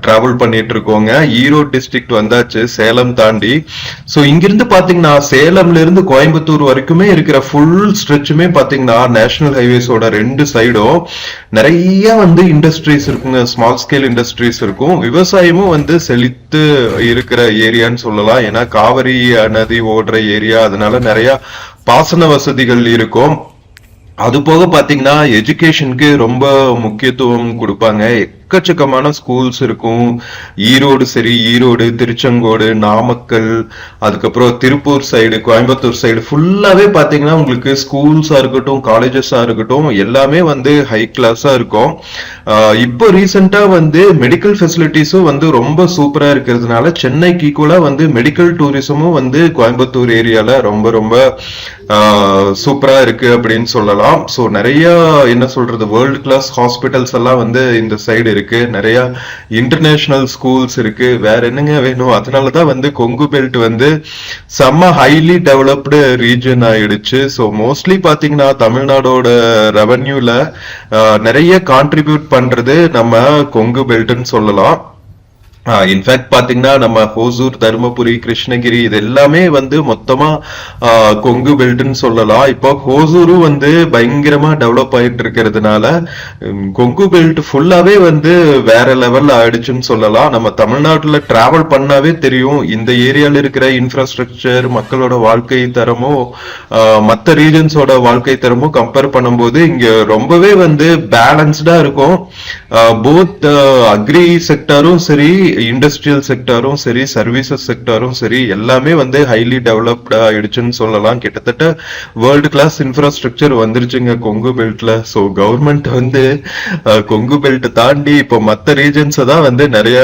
டிராவல் பண்ணிட்டு இருக்கோங்க. ஈரோடு டிஸ்ட்ரிக்ட் வந்தாச்சு சேலம் தாண்டி. சோ இங்கிருந்து பாத்தீங்கன்னா சேலம்ல இருந்து கோயம்புத்தூர் வரைக்குமே இருக்கிற ஃபுல் ஸ்ட்ரெச்சுமே பாத்தீங்கன்னா நேஷனல் ஹைவேஸோட 2 சைடும் நிறைய வந்து இண்டஸ்ட்ரீஸ் இருக்குங்க. ஸ்மால் ஸ்கேல் இண்டஸ்ட்ரீஸ் இருக்கும். விவசாயமும் வந்து செழித்து இருக்கிற ஏரியான்னு சொல்லலாம். ஏன்னா காவிரி நதி ஓடுற ஏரியா, அதனால நிறைய பாசன வசதிகள் இருக்கும். அது போக பாத்தீங்கன்னா எஜுகேஷனுக்கு ரொம்ப முக்கியத்துவம் கொடுப்பாங்க. எக்கச்சக்கமான ஸ்கூல்ஸ் இருக்கும். ஈரோடு சரி, ஈரோடு, திருச்செங்கோடு, நாமக்கல், அதுக்கப்புறம் திருப்பூர் சைடு, கோயம்புத்தூர் சைடு ஃபுல்லாவே பாத்தீங்கன்னா உங்களுக்கு ஸ்கூல்ஸா இருக்கட்டும், காலேஜஸா இருக்கட்டும், எல்லாமே வந்து ஹை கிளாஸா இருக்கும். இப்போ ரீசெண்டா வந்து மெடிக்கல் ஃபெசிலிட்டிஸும் வந்து ரொம்ப சூப்பரா இருக்கிறதுனால சென்னைக்கு ஈக்குவலா வந்து மெடிக்கல் டூரிசமும் வந்து கோயம்புத்தூர் ஏரியால ரொம்ப ரொம்ப சூப்பரா இருக்கு அப்படின்னு சொல்லலாம். சோ நிறைய என்ன சொல்றது, வேர்ல்ட் கிளாஸ் ஹாஸ்பிட்டல்ஸ் எல்லாம் வந்து இந்த சைடு இருக்கு. நிறைய இன்டர்நேஷனல் ஸ்கூல்ஸ் இருக்கு. வேற என்னங்க வேணும்? அதனாலதான் வந்து கொங்கு பெல்ட் வந்து செம்ம ஹைலி டெவலப்டு ரீஜன் ஆயிடுச்சு. சோ மோஸ்ட்லி பாத்தீங்கன்னா தமிழ்நாடோட ரெவன்யூல நிறைய கான்ட்ரிபியூட் பண்றது நம்ம கொங்கு பெல்ட்னு சொல்லலாம். இன்ஃபேக்ட் பாத்தீங்கன்னா நம்ம ஹோசூர், தருமபுரி, கிருஷ்ணகிரி இது எல்லாமே வந்து மொத்தமா கொங்கு பெல்ட்னு சொல்லலாம். இப்போ ஹோசூரும் வந்து பயங்கரமா டெவலப் ஆயிட்டு இருக்கிறதுனால கொங்கு பெல்ட் ஃபுல்லாவே வந்து வேற லெவல்ல ஆயிடுச்சுன்னு சொல்லலாம். நம்ம தமிழ்நாட்டுல டிராவல் பண்ணாவே தெரியும் இந்த ஏரியால இருக்கிற இன்ஃப்ராஸ்ட்ரக்சர், மக்களோட வாழ்க்கை தரமும் மற்ற ரீஜன்ஸோட வாழ்க்கை தரமும் கம்பேர் பண்ணும்போது இங்க ரொம்பவே வந்து பேலன்ஸ்டா இருக்கும். போத் அக்ரி செக்டரும் சரி, இண்டஸ்ட்ரியல் செக்டாரும் சரி, சர்வீசஸ் செக்டாரும் சரி, எல்லாமே வந்து ஹைலி டெவலப்ட் ஆயிடுச்சுன்னு சொல்லலாம். கிட்டத்தட்ட வேர்ல்டு கிளாஸ் இன்ஃப்ராஸ்ட்ரக்சர் வந்துருச்சுங்க கொங்கு பெல்ட்ல. ஸோ கவர்மெண்ட் வந்து கொங்கு பெல்ட் தாண்டி இப்போ மற்ற ரீஜன்ஸை தான் வந்து நிறைய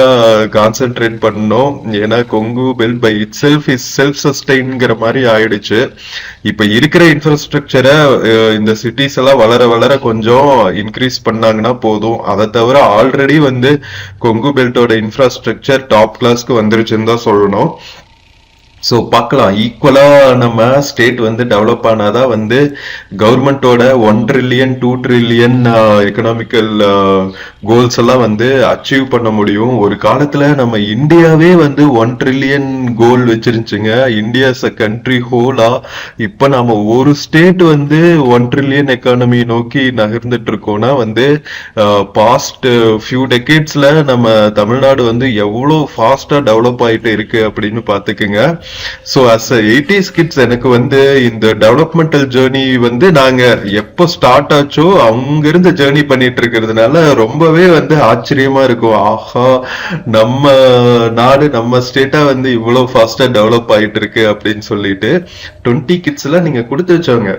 கான்சென்ட்ரேட் பண்ணணும். ஏன்னா Kongu belt by itself is self சஸ்டெயின்ங்கிற மாதிரி ஆயிடுச்சு. இப்ப இருக்கிற இன்ஃப்ராஸ்ட்ரக்சரை இந்த சிட்டிஸ் எல்லாம் வளர வளர கொஞ்சம் இன்க்ரீஸ் பண்ணாங்கன்னா போதும். அதை தவிர ஆல்ரெடி வந்து கொங்கு பெல்ட்டோட இன்ஃப்ராஸ்ட்ரக்சர் டாப் கிளாஸ்க்கு வந்துருச்சுன்னு தான் சொல்லணும். ஸோ பார்க்கலாம், ஈக்குவலா நம்ம ஸ்டேட் வந்து டெவலப் ஆனாதான் வந்து கவர்மெண்டோட 1 ட்ரில்லியன் 2 ட்ரில்லியன் எக்கனாமிக்கல் கோல்ஸ் எல்லாம் வந்து அச்சீவ் பண்ண முடியும். ஒரு காலத்துல நம்ம இந்தியாவே வந்து 1 ட்ரில்லியன் கோல் வச்சிருந்துச்சுங்க, இந்தியா அ கண்ட்ரி ஹோலா. இப்ப நம்ம ஒரு ஸ்டேட் வந்து 1 ட்ரில்லியன் எக்கானமி நோக்கி நகர்ந்துட்டு இருக்கோம்னா வந்து பாஸ்ட் ஃபியூ டெக்கேட்ஸ்ல நம்ம தமிழ்நாடு வந்து எவ்வளவு ஃபாஸ்டா டெவலப் ஆயிட்டு இருக்கு அப்படின்னு பாத்துக்குங்க. ஸோ அஸ் 80s கிட்ஸ் எனக்கு வந்து இந்த டெவலப்மெண்டல் ஜேர்னி வந்து நாங்க எப்போ ஸ்டார்ட் ஆச்சோ அவங்க இருந்து ஜேர்னி பண்ணிட்டு இருக்கிறதுனால ரொம்பவே வந்து ஆச்சரியமா இருக்கும். ஆஹா, நம்ம நாடு நம்ம ஸ்டேட்டா வந்து இவ்வளவு ஃபாஸ்டா டெவலப் ஆயிட்டு இருக்கு அப்படின்னு சொல்லிட்டு 20 கிட்ஸ் எல்லாம் நீங்க கொடுத்து வச்சவங்க.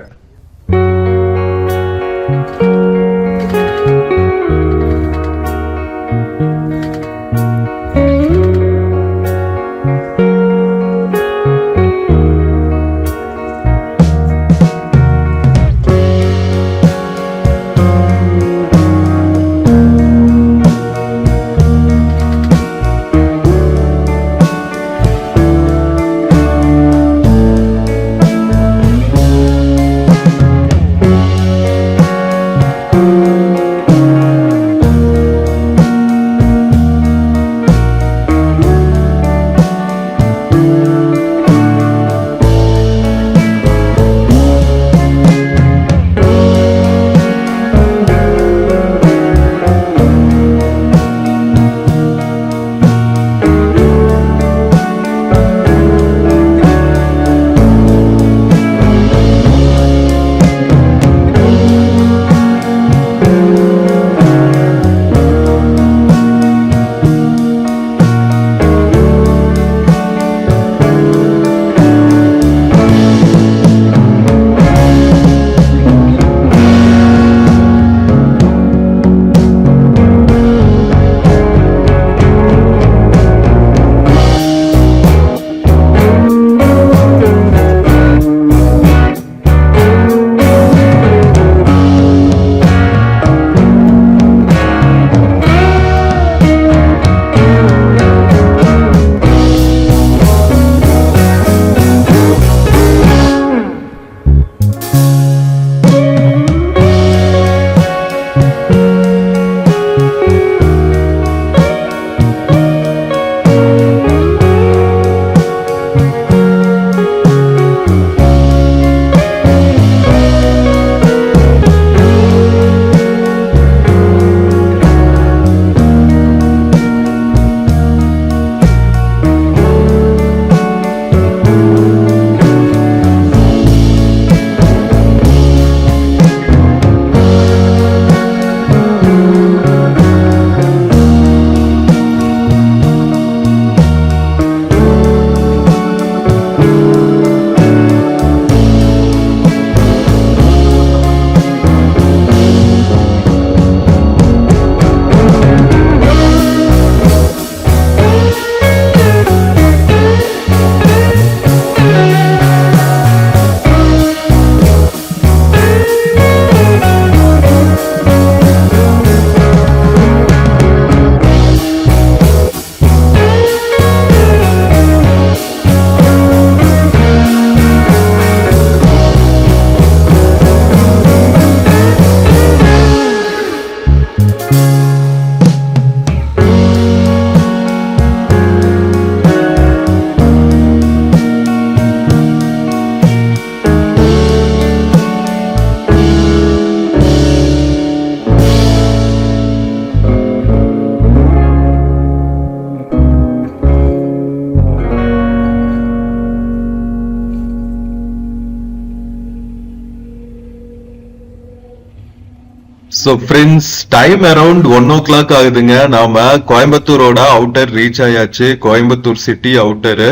So friends, time around 1 o'clock ஆகுதுங்க. நாம கோயம்புத்தூரோட அவுட்டர் ரீச் ஆயாச்சு. கோயம்புத்தூர் சிட்டி அவுட்டரு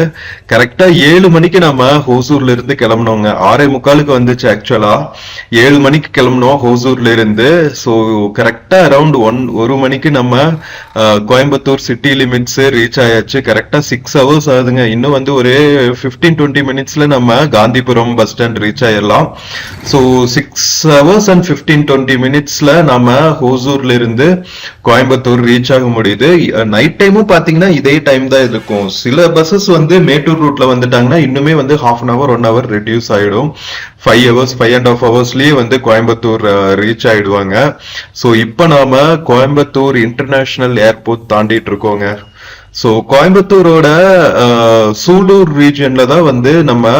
கரெக்டா 7 மணிக்கு நம்ம ஹோசூர்ல இருந்து கிளம்பினோங்க. 6:45 வந்துச்சு ஆக்சுவலா. 7 மணிக்கு கிளம்பினோம் ஹோசூர்ல இருந்து. ஸோ கரெக்டா அரௌண்ட் 1 மணிக்கு நம்ம கோயம்புத்தூர் சிட்டி லிமிட்ஸ் ரீச் ஆயாச்சு. கரெக்டா 6 hours ஆகுதுங்க. இன்னும் வந்து ஒரு 15-20 மினிட்ஸ்ல நம்ம காந்திபுரம் பஸ் ஸ்டாண்ட் ரீச் ஆயிடலாம். ஸோ 6 hours and 15-20 மினிட்ஸ்ல நாம ஹோசூர்ல இருந்து கோயம்புத்தூர் ரீச் ஆக முடியுது. நைட் டைமும் பாத்தீங்கன்னா இதே டைம் தான் இருக்கும். சில பஸ்ஸஸ் வந்து மேட்டூர் ரூட்ல வந்துட்டாங்கன்னா இன்னுமே வந்து 1/2 hour 1 hour ரெடியூஸ் ஆயிடும். 5 hours 5.5 ஹவர்ஸ்லயே வந்து கோயம்புத்தூர் ரீச் ஆயிடுவாங்க. ஸோ இப்போ நாம கோயம்புத்தூர் இன்டர்நேஷனல் ஏர்போர்ட் தாண்டிட்டு இருக்கோங்க. ஸோ கோயம்புத்தூரோட சூலூர் ரீஜன்ல தான் வந்து நம்ம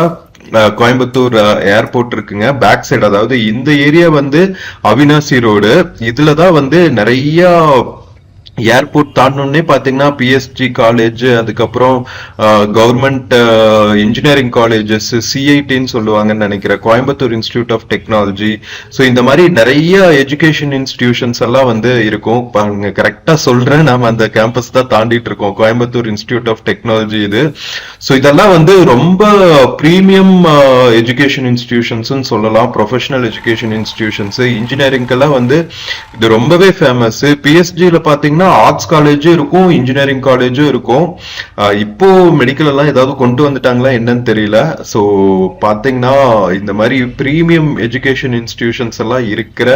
கோயம்புத்தூர் ஏர்போர்ட் இருக்குங்க. பேக் சைடு, அதாவது இந்த ஏரியா வந்து அவினாசி ரோடு. இதுலதான் வந்து நிறைய ஏர்போர்ட் தாண்டனே பாத்தீங்கன்னா பிஎஸ்ஜி காலேஜ், அதுக்கப்புறம் கவர்மெண்ட் இன்ஜினியரிங் காலேஜஸ், சிஐடின்னு சொல்லுவாங்கன்னு நினைக்கிறேன், Coimbatore institute of technology. So இந்த மாதிரி நிறைய எஜுகேஷன் இன்ஸ்டிடியூஷன்ஸ் எல்லாம் வந்து இருக்கும். பாருங்க, கரெக்டா சொல்றேன், நாம அந்த கேம்பஸ் தான் தாண்டிட்டு இருக்கோம். கோயம்புத்தூர் இன்ஸ்டிடியூட் ஆஃப் டெக்னாலஜி இது. ஸோ இதெல்லாம் வந்து ரொம்ப பிரீமியம் எஜுகேஷன் இன்ஸ்டிடியூஷன்ஸ் சொல்லலாம். Professional education institutions. இன்ஜினியரிங்கெல்லாம் வந்து இது ரொம்பவே ஃபேமஸ். பிஎஸ்ஜில பாத்தீங்கன்னா ஆர்ட்ஸ் காலேஜும் இருக்கும், இன்ஜினியரிங் காலேஜும் இருக்கும். இப்போ மெடிக்கல் எல்லாம் ஏதாவது கொண்டு வந்துட்டாங்களா என்னன்னு தெரியல. ஸோ பாத்தீங்கன்னா இந்த மாதிரி பிரீமியம் எஜுகேஷன் இன்ஸ்டிடியூஷன்ஸ் எல்லாம் இருக்கிற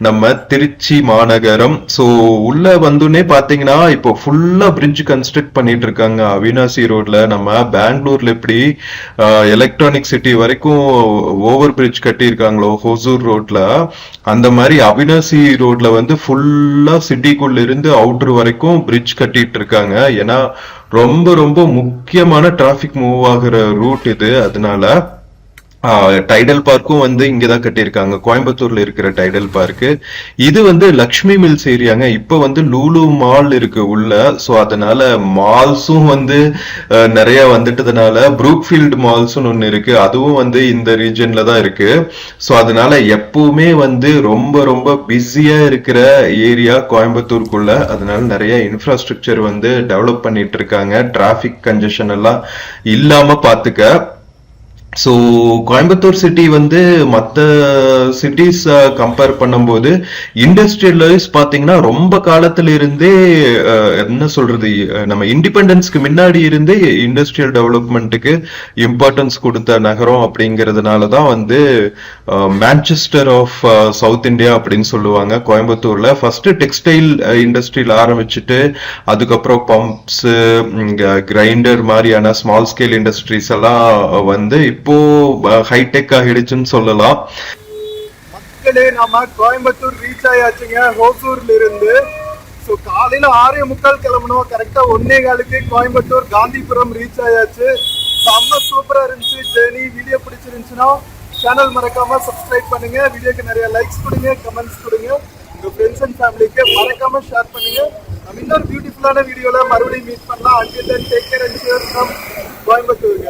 நம்ம திருச்சி மாநகரம். ஸோ உள்ள வந்துனே பாத்தீங்கன்னா இப்போ ஃபுல்லா பிரிட்ஜ் கன்ஸ்ட்ரக்ட் பண்ணிட்டு இருக்காங்க அவினாசி ரோட்ல. நம்ம பெங்களூர்ல எப்படி எலக்ட்ரானிக் சிட்டி வரைக்கும் ஓவர் பிரிட்ஜ் கட்டி இருக்காங்களோ ஹோசூர் ரோட்ல, அந்த மாதிரி அவினாசி ரோட்ல வந்து ஃபுல்லா சிட்டிக்குள்ள இருந்து அவுட்டர் வரைக்கும் பிரிட்ஜ் கட்டிட்டு இருக்காங்க. ஏன்னா ரொம்ப ரொம்ப முக்கியமான டிராபிக் மூவ் ஆகுற ரூட் இது. அதனால டைடல் பார்க்கும் வந்து இங்கதான் கட்டியிருக்காங்க, கோயம்புத்தூர்ல இருக்கிற டைடல் பார்க்கு. இது வந்து லக்ஷ்மி மில்ஸ் ஏரியாங்க. இப்ப வந்து லூலு மால் இருக்கு உள்ள. சோ அதனால மால்ஸும் வந்து நிறைய வந்துட்டதுனால ப்ரூக்ஃபீல்ட் மால்ஸ்னு ஒண்ணு இருக்கு, அதுவும் வந்து இந்த ரீஜன்ல தான் இருக்கு. சோ அதனால எப்பவுமே வந்து ரொம்ப ரொம்ப பிஸியா இருக்கிற ஏரியா கோயம்புத்தூருக்குள்ள. அதனால நிறைய இன்ஃப்ராஸ்ட்ரக்சர் வந்து டெவலப் பண்ணிட்டு இருக்காங்க, டிராபிக் கன்ஜெஷன் எல்லாம் இல்லாம பாத்துக்க. ஸோ கோயம்புத்தூர் சிட்டி வந்து மற்ற சிட்டிஸ் கம்பேர் பண்ணும்போது இண்டஸ்ட்ரியலைஸ் பார்த்தீங்கன்னா ரொம்ப காலத்துல இருந்தே என்ன சொல்றது, நம்ம இண்டிபெண்டன்ஸ்க்கு முன்னாடி இருந்தே இண்டஸ்ட்ரியல் டெவலப்மெண்ட்டுக்கு இம்பார்ட்டன்ஸ் கொடுத்த நகரம். அப்படிங்கிறதுனால தான் வந்து மான்செஸ்டர் ஆஃப் சவுத் இந்தியா அப்படின்னு சொல்லுவாங்க கோயம்புத்தூர்ல. ஃபர்ஸ்ட் டெக்ஸ்டைல் இண்டஸ்ட்ரியில் ஆரம்பிச்சுட்டு அதுக்கப்புறம் பம்ப்ஸ், கிரைண்டர் மாதிரியான ஸ்மால் ஸ்கேல் இண்டஸ்ட்ரீஸ் எல்லாம் வந்து இப்போ ஹைடெக் ஆகிடுச்சுன்னு சொல்லலாம். மக்களே, நாம கோயம்புத்தூர் ரீச் ஆயாச்சுங்க ஹோசூர்ல இருந்து. ஸோ காலையில 6:45 கிளம்பணும். கரெக்டா 1:15 கோயம்புத்தூர் காந்திபுரம் ரீச் ஆயாச்சு. செம்ம சூப்பரா இருந்துச்சு ஜேர்னி. வீடியோ பிடிச்சிருந்துச்சுன்னா சேனல் மறக்காம சப்ஸ்கிரைப் பண்ணுங்க, வீடியோக்கு நிறைய லைக்ஸ் கொடுங்க, கமெண்ட்ஸ் கொடுங்க, உங்க ஃப்ரெண்ட்ஸ் அண்ட் ஃபேமிலிக்கு மறக்காம ஷேர் பண்ணுங்க. நம்ம இன்னொரு பியூட்டிஃபுல்லான வீடியோல மறுபடியும் மீட் பண்ணலாம். Until then take care and share from Coimbatore.